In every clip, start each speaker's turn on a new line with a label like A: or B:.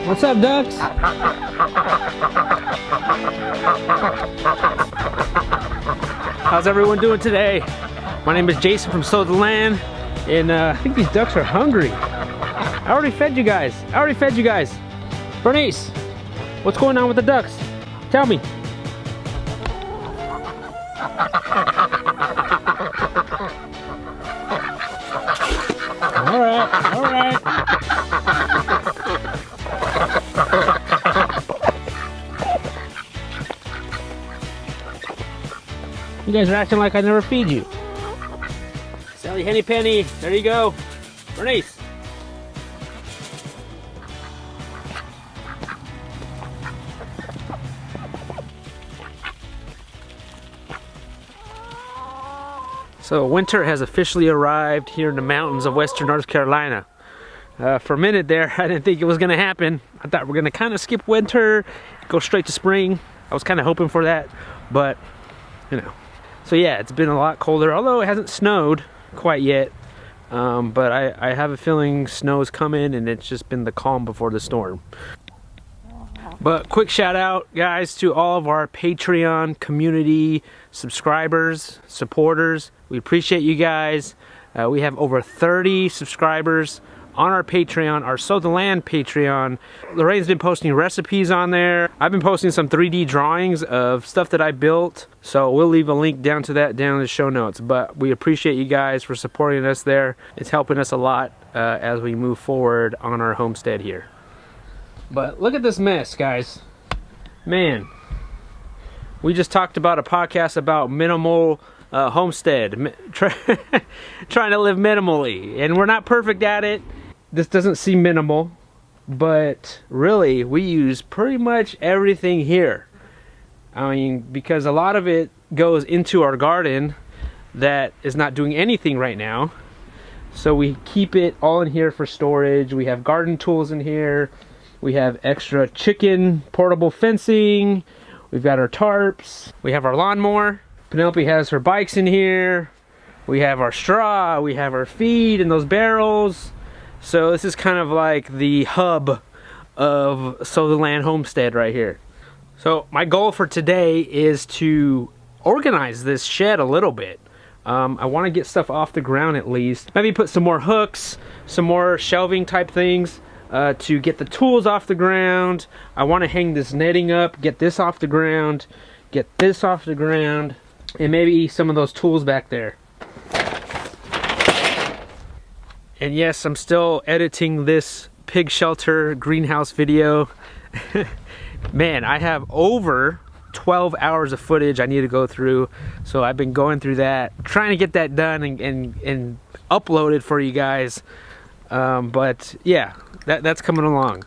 A: What's up, ducks? How's everyone doing today? My name is Jason from Sow the Land, and I think these ducks are hungry. I already fed you guys. Bernice, what's going on with the ducks? Tell me. All right. You guys are acting like I never feed you. Sally Henny Penny, there you go. Bernice. So winter has officially arrived here in the mountains of western North Carolina. For a minute there, I didn't think it was gonna happen. I thought we're gonna kind of skip winter, go straight to spring. I was kind of hoping for that, but you know. So yeah, it's been a lot colder, although it hasn't snowed quite yet. But I have a feeling snow's coming, and it's just been the calm before the storm. But quick shout out, guys, to all of our Patreon community subscribers, supporters. We appreciate you guys. We have over 30 subscribers on our Patreon, our Sow the Land Patreon. Lorraine's been posting recipes on there. I've been posting some 3D drawings of stuff that I built. So we'll leave a link down to that down in the show notes. But we appreciate you guys for supporting us there. It's helping us a lot as we move forward on our homestead here. But look at this mess, guys. Man, we just talked about a podcast about minimal homestead, trying to live minimally, and we're not perfect at it. This doesn't seem minimal, but really we use pretty much everything here. I mean, because a lot of it goes into our garden that is not doing anything right now, so we keep it all in here for storage. We have garden tools in here. We have extra chicken portable fencing. We've got our tarps. We have our lawnmower. Penelope has her bikes in here. We have our straw. We have our feed in those barrels. So this is kind of like the hub of Sow the Land Homestead right here. So my goal for today is to organize this shed a little bit. I want to get stuff off the ground at least. Maybe put some more hooks, some more shelving type things. To get the tools off the ground. I want to hang this netting up, get this off the ground, get this off the ground, and maybe some of those tools back there. And yes, I'm still editing this pig shelter greenhouse video. Man, I have over 12 hours of footage I need to go through, so I've been going through that, trying to get that done and uploaded for you guys. But yeah, that's coming along.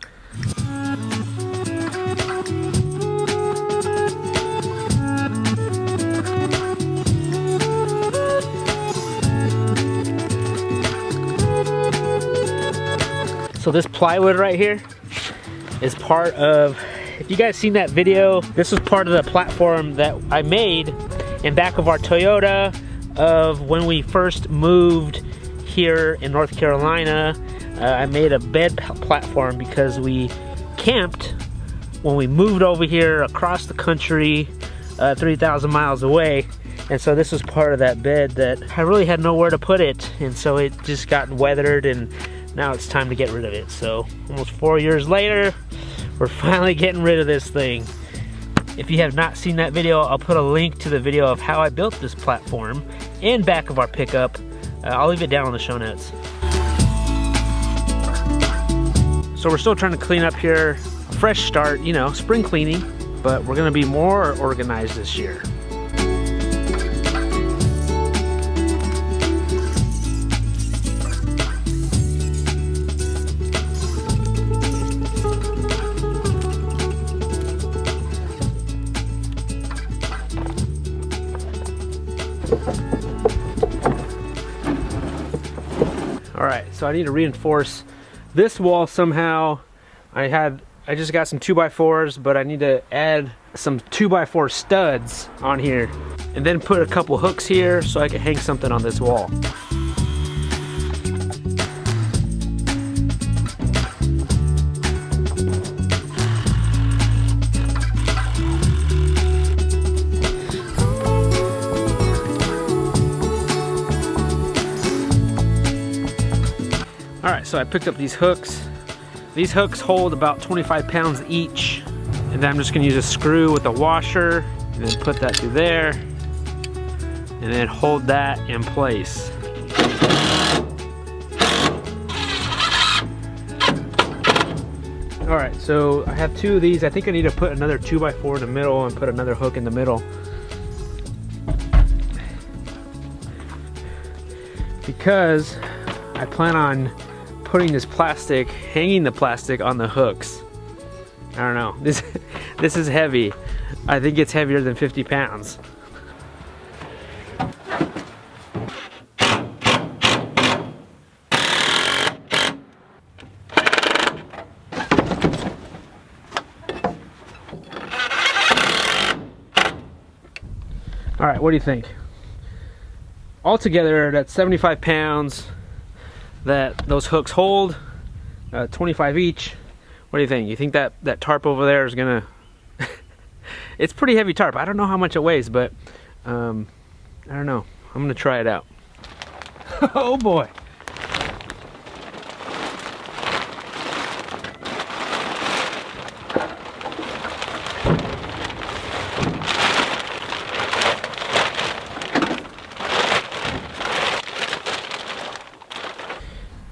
A: So this plywood right here is part of, if you guys seen that video, this was part of the platform that I made in back of our Toyota of when we first moved here in North Carolina. I made a bed platform because we camped when we moved over here across the country, 3,000 miles away. And so this was part of that bed that I really had nowhere to put it. And so it just got weathered, and now it's time to get rid of it. So almost 4 years later, we're finally getting rid of this thing. If you have not seen that video, I'll put a link to the video of how I built this platform and back of our pickup. I'll leave it down in the show notes. So we're still trying to clean up here, a fresh start, you know, spring cleaning, but we're gonna be more organized this year. All right, so I need to reinforce this wall somehow. I just got some 2x4s, but I need to add some 2x4 studs on here and then put a couple hooks here so I can hang something on this wall. Alright, so I picked up these hooks. These hooks hold about 25 pounds each. And then I'm just gonna use a screw with a washer and then put that through there. And then hold that in place. Alright, so I have 2 of these. I think I need to put another 2x4 in the middle and put another hook in the middle. Because I plan on putting this plastic, hanging the plastic on the hooks. I don't know, this is heavy. I think it's heavier than 50 pounds. All right, what do you think? Altogether, that's 75 pounds that those hooks hold, 25 each. What do you think? You think that tarp over there is gonna... It's pretty heavy tarp. I don't know how much it weighs, but I don't know. I'm gonna try it out. Oh boy.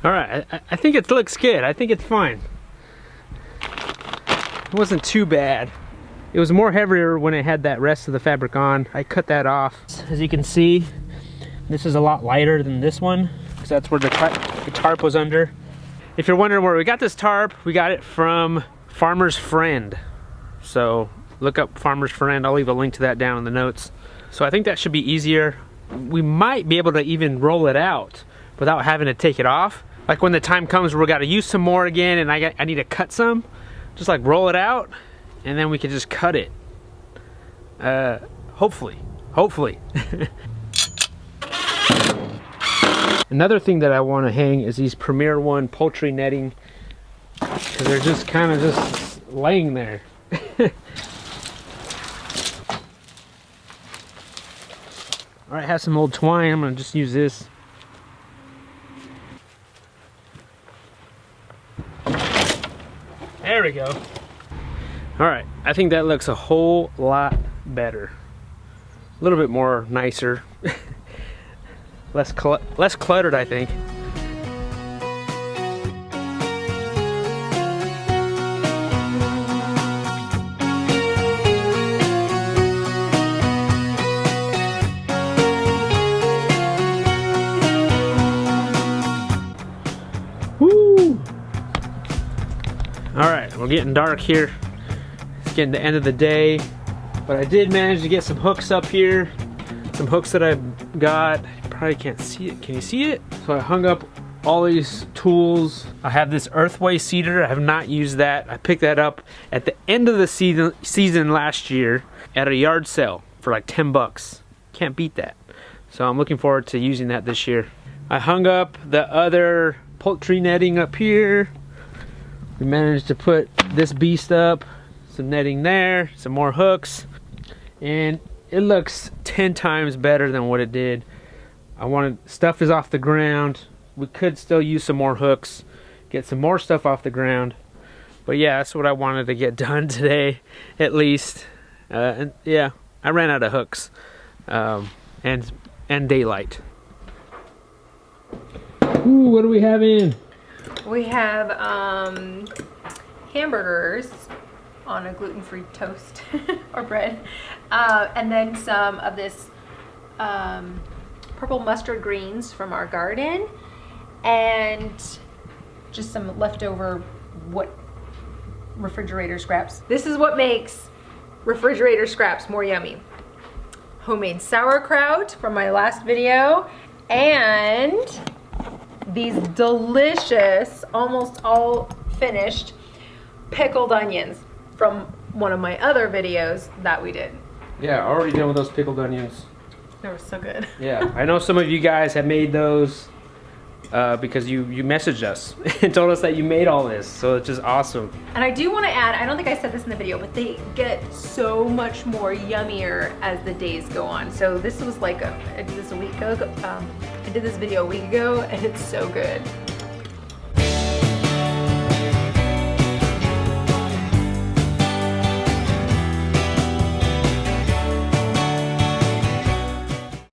A: All right, I think it looks good. I think it's fine. It wasn't too bad. It was more heavier when it had that rest of the fabric on. I cut that off. As you can see, this is a lot lighter than this one because that's where the tarp was under. If you're wondering where we got this tarp, we got it from Farmer's Friend. So look up Farmer's Friend. I'll leave a link to that down in the notes. So I think that should be easier. We might be able to even roll it out without having to take it off. Like when the time comes where we got to use some more again and I need to cut some, just like roll it out and then we can just cut it. Hopefully. Another thing that I want to hang is these Premier One poultry netting, because they're just kind of just laying there. All right, I have some old twine. I'm gonna just use this. There we go. All right, I think that looks a whole lot better. A little bit more nicer. less cluttered, I think. Woo! All right, we're getting dark here. It's getting the end of the day, but I did manage to get some hooks up here. Some hooks that I got. You probably can't see it. Can you see it? So I hung up all these tools. I have this earthway cedar. I have not used that. I picked that up at the end of the season last year at a yard sale for like 10 bucks. Can't beat that. So I'm looking forward to using that this year. I hung up the other poultry netting up here. We managed to put this beast up, some netting there, some more hooks, and it looks 10 times better than what it did. Stuff is off the ground. We could still use some more hooks, get some more stuff off the ground. But yeah, that's what I wanted to get done today, at least. And yeah, I ran out of hooks and daylight. Ooh, what do we have in?
B: We have hamburgers on a gluten-free toast or bread, and then some of this purple mustard greens from our garden, and just some leftover refrigerator scraps. This is what makes refrigerator scraps more yummy. Homemade sauerkraut from my last video, and these delicious, almost all finished, pickled onions from one of my other videos that we did.
A: Yeah, already done with those pickled onions.
B: They were so good.
A: Yeah, I know some of you guys have made those because you messaged us and told us that you made all this, so it's just awesome.
B: And I do want to add, I don't think I said this in the video, but they get so much more yummier as the days go on. So this was like I did this a week ago. I did this video a week ago, and it's so good.